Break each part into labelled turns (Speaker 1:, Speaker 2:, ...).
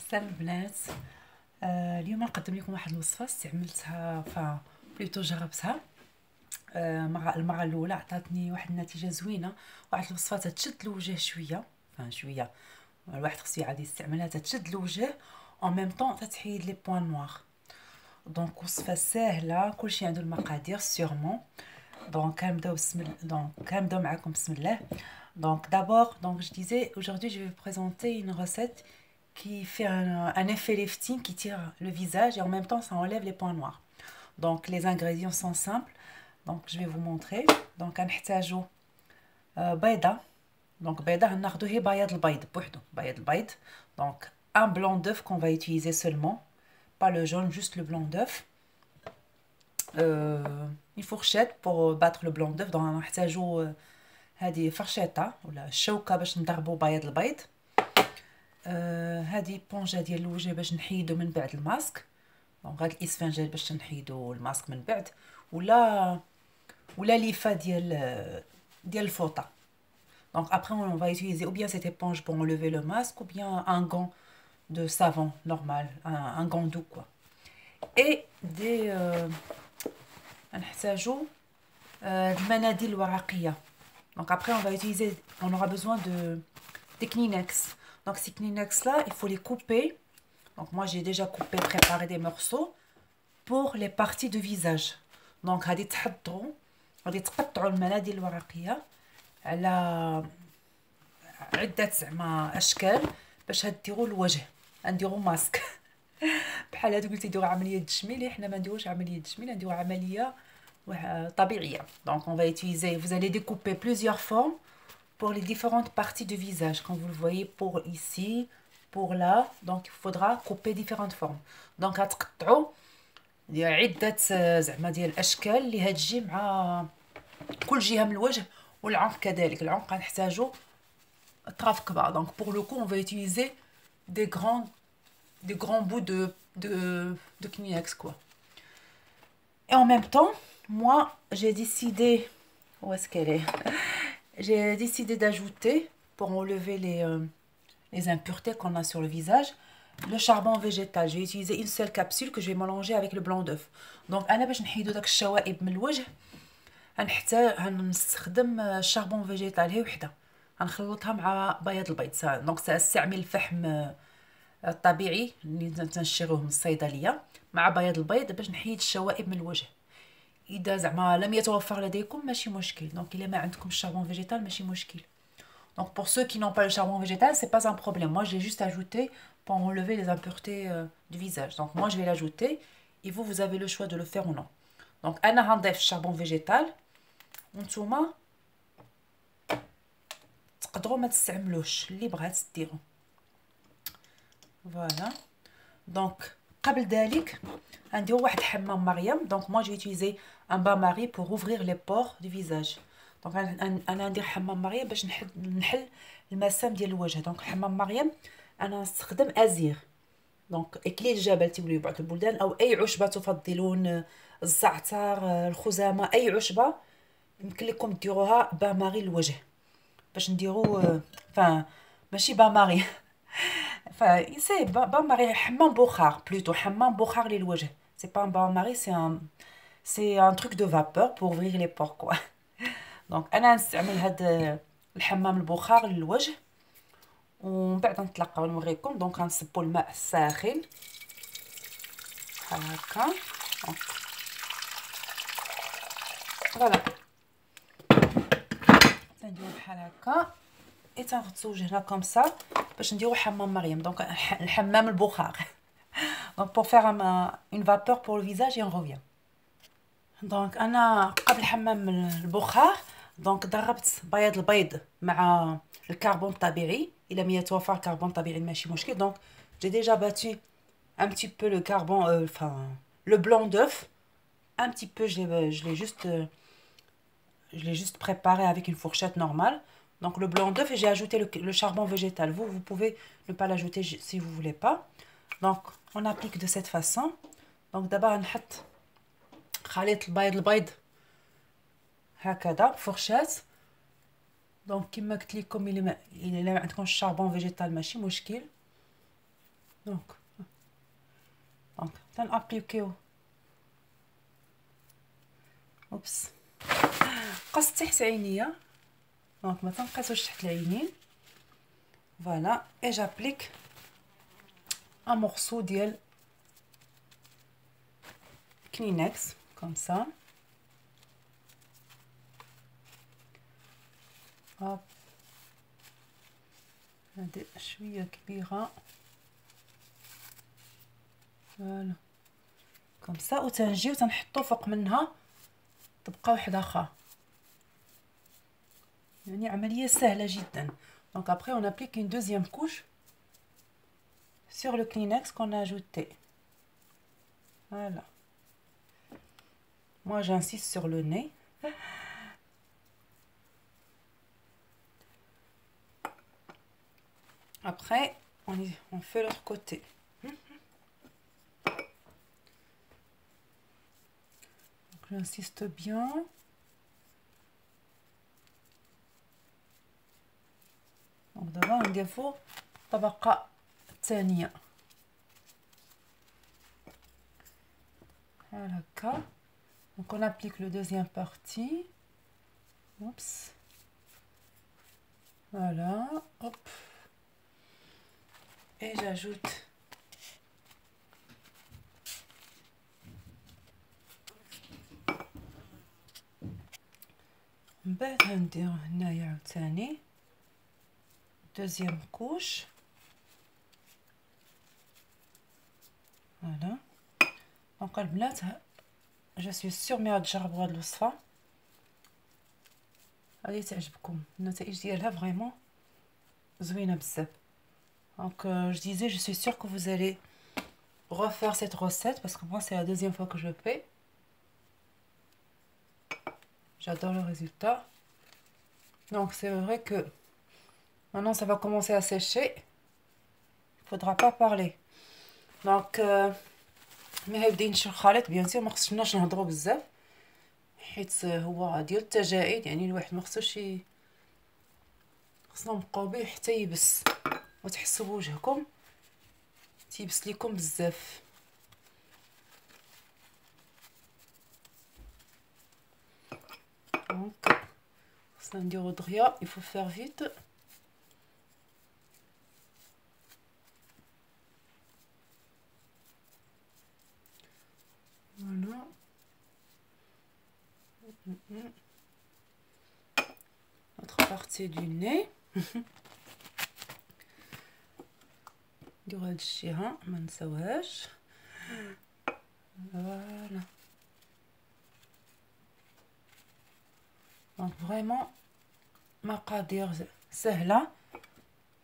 Speaker 1: السلام البنات. اليوم نقدم لكم واحد الوصفه استعملتها بليتو جربتها. مع المره الاولى عطاتني واحد النتيجه زوينه. واحد الوصفه تشد الوجه شويه شويه. الواحد خصو عادي يستعملها تشد الوجه اون ميم طون تحيد لي بوين نوار. دونك وصفه ساهله كلشي عنده المقادير سيغمون. دونك كنبداو معكم بسم الله. Donc d'abord, je disais, aujourd'hui je vais vous présenter une recette qui fait un effet lifting, qui tire le visage et en même temps ça enlève les points noirs. Donc les ingrédients sont simples, donc je vais vous montrer. Donc هنحتاجو بيضة. Donc بيضة هناخدو هي بياض البيض بوحدو، بياض البيض. Donc un blanc d'œuf qu'on va utiliser seulement, pas le jaune, juste le blanc d'œuf. Une fourchette pour battre le blanc d'œuf. Donc هنحتاجو هذه فرشيطه ولا شوكه باش نضربوا بياض البيض. هذه بونجه ديال الوجه باش نحيدو من بعد الماسك. دونك هاد الاسفنجال باش نحيدو الماسك من بعد، ولا ليفه ديال الفوطه. Donc après on va utiliser ou bien cette éponge pour enlever le masque ou bien un gant de savon normal, un gant doux quoi. Et des نحتاجو المناديل الورقيه. Donc après on aura besoin des Kleenex. Donc ces Kleenex là, il faut les couper. Donc moi j'ai déjà coupé, préparé des morceaux pour les parties de visage. Donc غادي تقطعوا المناديل الورقيه على عده زعما اشكال باش ديروا الوجه، نديروا ماسك. بحال هادو قلتي ديروا عمليه تجميل، حنا ما نديروش عمليه تجميل، نديروا عمليه طبيعيه. Donc on va utiliser, vous allez découper plusieurs formes pour les différentes parties de visage, comme vous le voyez, pour ici, pour là. Donc il faudra couper différentes formes. Donc غتقطعوا عده زعما ديال الاشكال اللي هتجي مع كل جهه من الوجه، والعنق كذلك. العنق غنحتاجو اطراف كبار. Donc pour le coup on va utiliser des grands bouts de Kleenex quoi. Et en même temps, moi j'ai décidé, où est-ce qu'elle est, j'ai décidé d'ajouter, pour enlever les impuretés qu'on a sur le visage, le charbon végétal. J'ai utilisé une seule capsule que je vais mélanger avec le blanc d'œuf. Donc انا باش نحيدو داك الشوائب من الوجه هنستخدم الشاربون فيجيتال هي وحده، غنخلطها مع بياض البيض. دونك ساستعمل الفحم الطبيعي اللي تنشروه من الصيدليه مع بياض البيض باش نحيد الشوائب من الوجه. اذا زعما لم يتوفر لديكم ماشي مشكل، دونك الا ما عندكم الشاربون فيجيتال ماشي مشكل. Donc pour ceux qui n'ont pas le charbon végétal, c'est pas un problème. Moi j'ai juste ajouté pour enlever les impuretés du visage. Donc moi je vais l'ajouter et vous avez le choix de le faire ou non. Donc انا غنضيف الشاربون فيجيتال وانتوما تقدروا ما تستعملوش، اللي بغات ديروا. فوالا. دونك قبل ذلك غنديروا واحد حمام مريم. دونك moi j'ai utilisé un bain Marie pour ouvrir les pores du visage. دونك انا ندير حمام مريم باش نحل المسام ديال الوجه. دونك حمام مريم انا نستخدم ازير، دونك اكليل جبل تيقولوا بعض البلدان، او اي عشبه تفضلون، الزعتر، الخزامه، اي عشبه يمكن لكم ديروها بان ماري للوجه باش نديروا ماشي بان ماري سي بان ماري، حمام بخار بلوتو، حمام بخار للوجه. سي با بان ماري، سي ان تروك دو فابور بور اوفرير لي بور كوا. دونك انا نستعمل هاد الحمام البخار للوجه ومن بعد نتلاقاو نوريكم. دونك غنصبوا الماء الساخن بحال هكا. فوالا تنديرو بحال هكا اي تنغطسو وجهنا كوم سا باش نديرو حمام مريم. دونك الحمام البخار. دونك pour faire une vapeur pour le visage et on revient. دونك انا قبل حمام البخار دونك ضربت بياض البيض مع الكربون الطبيعي، الا ما يتوفر الكربون الطبيعي ماشي مشكل. دونك j'ai déjà battu un petit peu le carbone, le blanc d'œuf un petit peu. Je l'ai juste préparé avec une fourchette normale. Donc le blanc d'œuf, et j'ai ajouté le charbon végétal. Vous pouvez ne pas l'ajouter si vous voulez pas. Donc on applique de cette façon. Donc d'abord نحط خليط البيض هكذا بفرشات. دونك كما قلت لكم الا ما عندكمش الشاربون فيجيتال ماشي مشكل. دونك تنابليكيو. اوبس قصت تحت عينيا، دونك ما تنقصوش تحت العينين. فوالا اي جابليك ان مورسو ديال كلينكس كوم سا. هوب هادي شويه كبيره فوالا كوم سا، وتنجيو تنحطو فوق منها طبقه واحده اخرى. يعني عمليه سهله جدا. دونك après on applique une deuxième couche sur le Kleenex qu'on a ajouté. Voilà. Moi j'insiste sur le nez. Après on fait l'autre côté. Donc j'insiste bien. Donc d'abord ندير فوق الطبقه الثانيه بحال هكا. Donc on applique le deuxième partie. Oups. Voilà, hop. Et j'ajoute من بعد غندير هنايا عاوتاني deuxième couche. Voilà. Donc البنات je suis sûre ملي غتجربوا هاد الوصفه غادي تعجبكم، النتائج ديالها فريمون زوينه بزاف. Donc je disais, je suis sûre que vous allez refaire cette recette parce que moi c'est la deuxième fois que je fais. J'adore le résultat. Donc c'est vrai que maintenant ça va commencer à sécher, il faudra pas parler. Donc ملي غيبدا ينشف الخليط بيان سور ما خصناش نهضروا بزاف حيت هو ديال التجاعيد، يعني الواحد ما خصوش خصنا نبقاو به حتى يبس وتحسوا بوجهكم تيبس ليكم بزاف. دونك خصنا نديرو دغيا، il faut faire vite. Voilà. Autre partie du nez. نديرو هاد الجهه ما نساوهاش. فوالا. دونك فريمون مقادير سهله،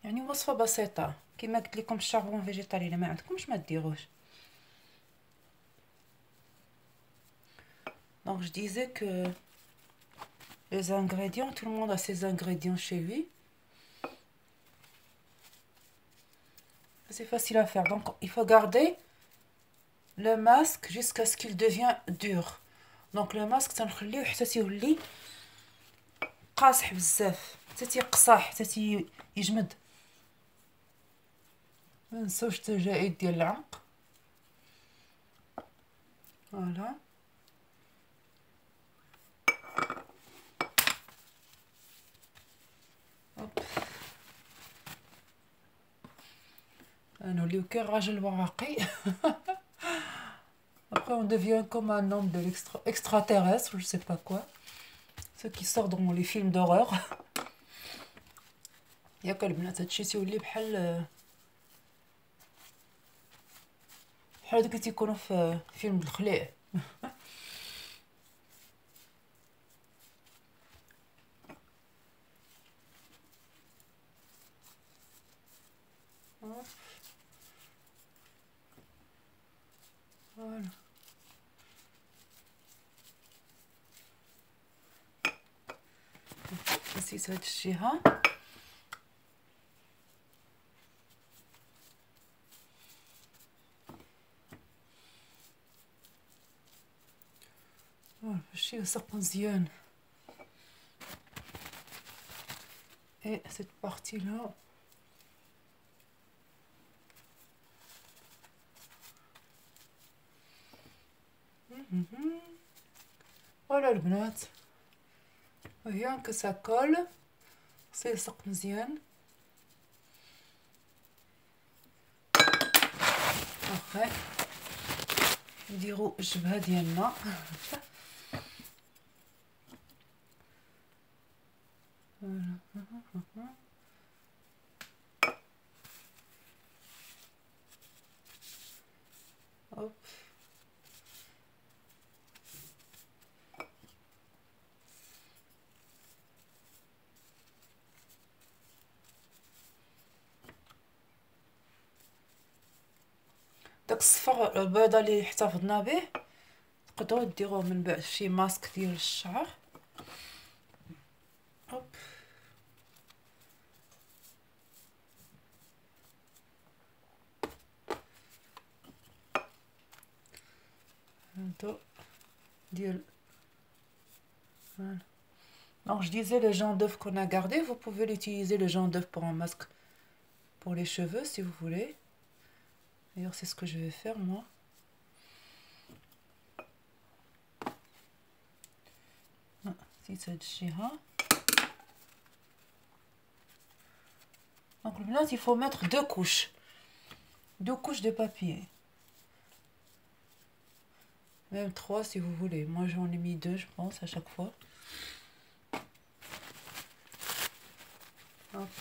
Speaker 1: يعني وصفه بسيطه. كما قلت لكم الشاربون فيجيتالي الا ما عندكمش ما ديروش. Donc je disais que les ingrédients, tout le monde a ses ingrédients chez lui. C'est facile à faire. Donc il faut garder le masque jusqu'à ce qu'il devient dur. Donc le masque تنخليه حتى تيولي قاصح بزاف، حتى تيقصح، حتى يجمد. ما نساوش التجاعيد ديال العنق. فوالا. نوليو كي الراجل ورقي. Après on devient comme un homme de extraterrestre, je sais pas quoi. Ceux qui sortent dans les films d'horreur. ياك البنات هادشي تيولي بحال داك اللي تيكونوا في فيلم الخليع. فوالا. نسيت هاد الجهه. باش يلصق مزيان. Et cette partie là فوالا البنات، وهي كو كول خصو يلصق مزيان. واخا نديرو الجبهه ديالنا. هوب داك الصفر البيضه اللي احتفظنا به تقدروا ديروه من بعد في شي ماسك ديال الشعر. هوب هادو ديال voilà. Donc je disais le jaune d'œuf qu'on a gardé, vous pouvez l'utiliser le jaune d'œuf pour un masque pour les cheveux si vous voulez. D'ailleurs c'est ce que je vais faire moi. Si ça déchire. Donc là il faut mettre deux couches de papier. Même 3 si vous voulez. Moi j'en ai mis 2 je pense à chaque fois. Hop.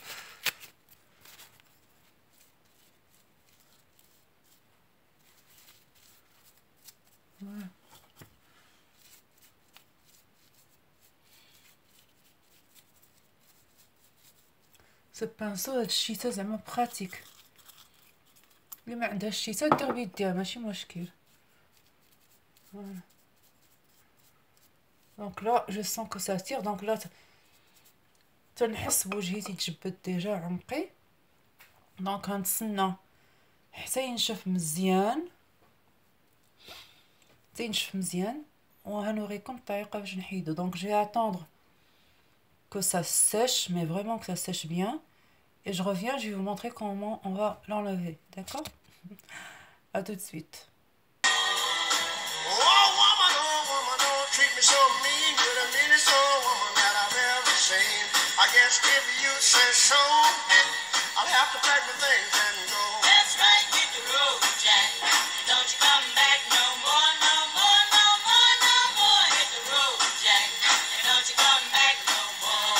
Speaker 1: Voilà. Ce pinceau هاد الشيته زعما براتيك، اللي ما عندهاش الشيته دير بيديها ماشي مشكل. Voilà. Donc là je sens que ça tire. Donc là تنحس بوجهي تيتجبد ديجا عنقي. دونك غنتسنى حتى ينشف مزيان، وغنوريكم الطريقه باش نحيدو. دونك je vais attendre que ça sèche, mais vraiment que ça sèche bien, et je reviens, je vais vous montrer comment on va l'enlever. D'accord? À tout de suite. So mean, you're the meanest old woman that I've ever seen. I guess if you say so, I'll have to pack my things and go. That's right, hit the road, Jack. Don't you come back no more, no more, no more, no more. Hit the road, Jack. And don't you come back no more.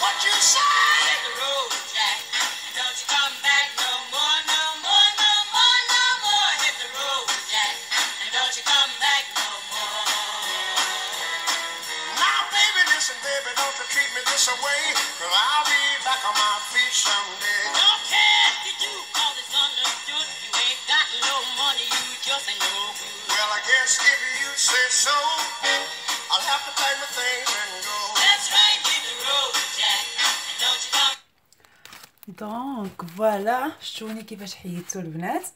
Speaker 1: What you say? Hit the road, Jack. And don't you come back no more, no more, no more, no more. Hit the road, Jack. And don't you come back no more. Listen, baby, don't you treat me this way, 'cause I'll be back on my feet someday. Don't care if you do, 'cause it's understood. You ain't got no money, you just ain't no good. Well, I guess if you say so, I'll have to pack my things and go. That's right, hit the road, Jack. And don't you come. دونك فوالا شتوني كيفاش حيدتو البنات.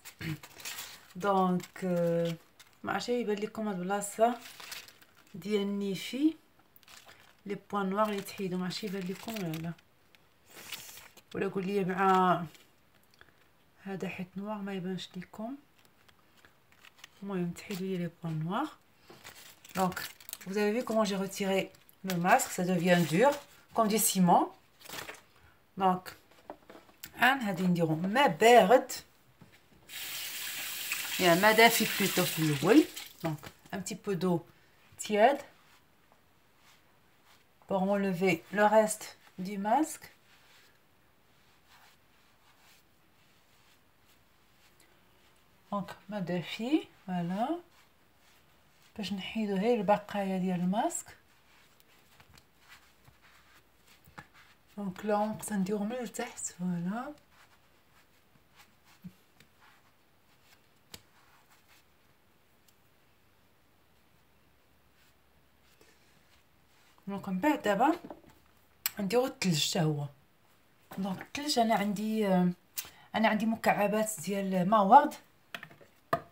Speaker 1: دونك ما عرفتش يبان لكم هاد البلاصه ديال النيفي لي بوان نوار اللي تحيدوا، ماشي يبان لكم ولا قول لي مع هذا حيت نوار ما يبانش لكم. المهم تحيدوا لي لي بوان نوار. Donc vous avez vu comment j'ai retiré le masque, ça devient dur comme du ciment. Donc هادي نديرو ما بارد يعني ما دافي بلوتو في الاول. Donc un petit peu d'eau tiède pour enlever le reste du masque. Donc ما دافي voilà باش نحيدو غير البقايا ديال الماسك. دونك لا نقدر نديرو من التحت فوالا. دونك من بعد دابا نديرو الثلج حتى هو. دونك الثلج انا عندي مكعبات ديال ماورد.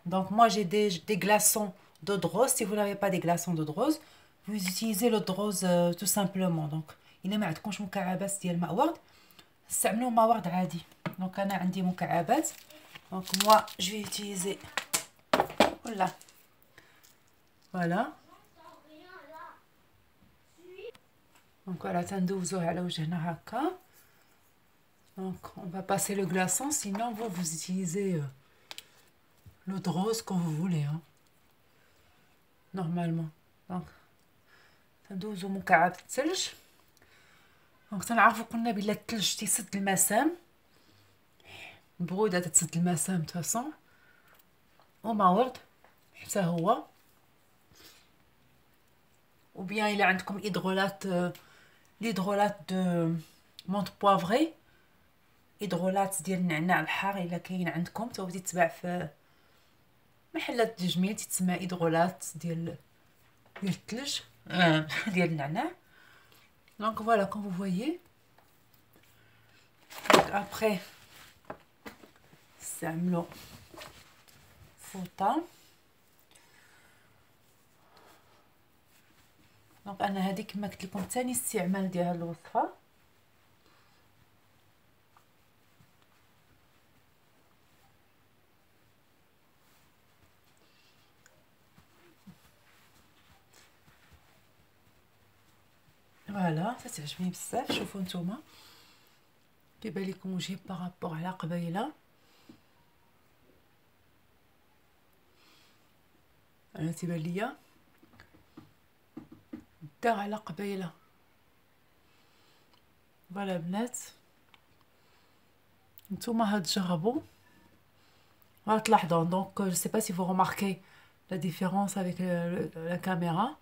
Speaker 1: Donc moi j'ai des glaçons d'eau de rose. Si vous n'avez pas des glaçons d'eau de rose, vous utilisez l'eau de rose tout simplement. Donc إلا ما عندكمش مكعبات ديال ماورد استعملوا ماورد عادي. دونك انا عندي مكعبات. Donc moi je vais utiliser voilà فوالا. دونك فوالا تندوزوه على وجهنا هكا. Donc on va passer le glaçon, sinon vous utilisez l'eau de rose quand vous voulez, hein, normalement. Donc تندوزو مكعب الثلج. دونك تنعرفو قلنا بلا الثلج تيسد المسام، البرودة تتسد المسام تفاصون، وما ورد حتى هو. وبيان الا عندكم الهيدرولات دو مونت بوافغي، هيدرولات ديال النعناع الحار، الا كاين عندكم تا هو تيتباع في محلات التجميل، تيتسمى هيدرولات ديال الثلج ديال النعناع. دونك فوالا كون فو فويي. دونك ابري نستعملو فوطه. دونك انا هذه كما قلت لكم ثاني استعمال ديال هذه الوصفه. فوالا تتعجبني بزاف. شوفوا نتوما كيبان لكم وجهي بارابور على قبيله. انا تيبان ليا دار على قبيله. فوالا بنات نتوما هاد جربوا غتلاحظوا. دونك جو سي با سي فو remarquez la différence avec la caméra.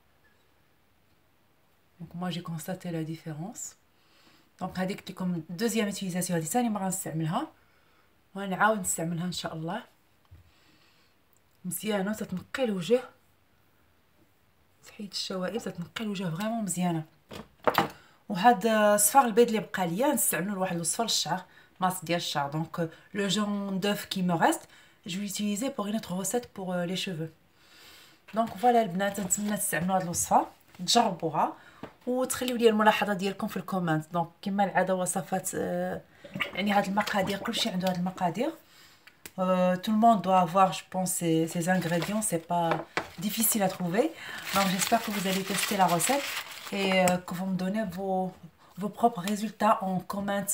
Speaker 1: Donc moi j'ai constaté la différence. دونك هذيك قلت لكم دوزيام اوتيليزاسيون، هذه ثاني مره نستعملها ونعاود نستعملها ان شاء الله. مزيانه تتنقي الوجه، تحيد الشوائب، تتنقي الوجه فريمون مزيانه. وهذا صفار البيض اللي بقى ليا نستعملو لواحد الوصفه للشعر، ماسك ديال الشعر. دونك لو جون دوف كي مو ريست جو لوتيليزي بور اون اوتر ريسيت بور لي شوفو. دونك فوالا البنات، نتمنى تستعملوا هذه الوصفه، تجربوها وتخليو لي الملاحظه ديالكم في الكومنت. دونك كما العاده وصفات يعني هاد المقادير كلشي عنده هاد المقادير. Tout le monde doit avoir, je pense, ces ingrédients. C'est pas difficile à trouver. Donc j'espère que vous allez tester la recette et que vous me donnez vos propres résultats en comments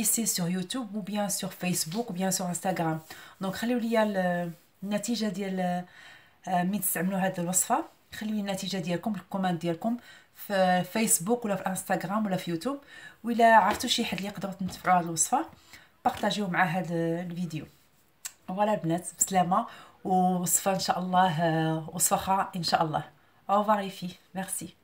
Speaker 1: ici sur YouTube ou bien sur Facebook ou bien sur Instagram. Donc خليو لي النتيجه ديال ملي تستعملوا هذه الوصفه. خليو لي النتيجه ديالكم بالكومنت ديالكم في فيسبوك ولا في انستغرام ولا في يوتيوب. وإلا عرفتوا شي حد اللي يقدروا تنفعوا هذه الوصفه بارطاجيو مع هذا الفيديو. فوالا البنات بسلامه، ووصفه ان شاء الله، وصفه اخرى ان شاء الله. او revoir les filles. Merci.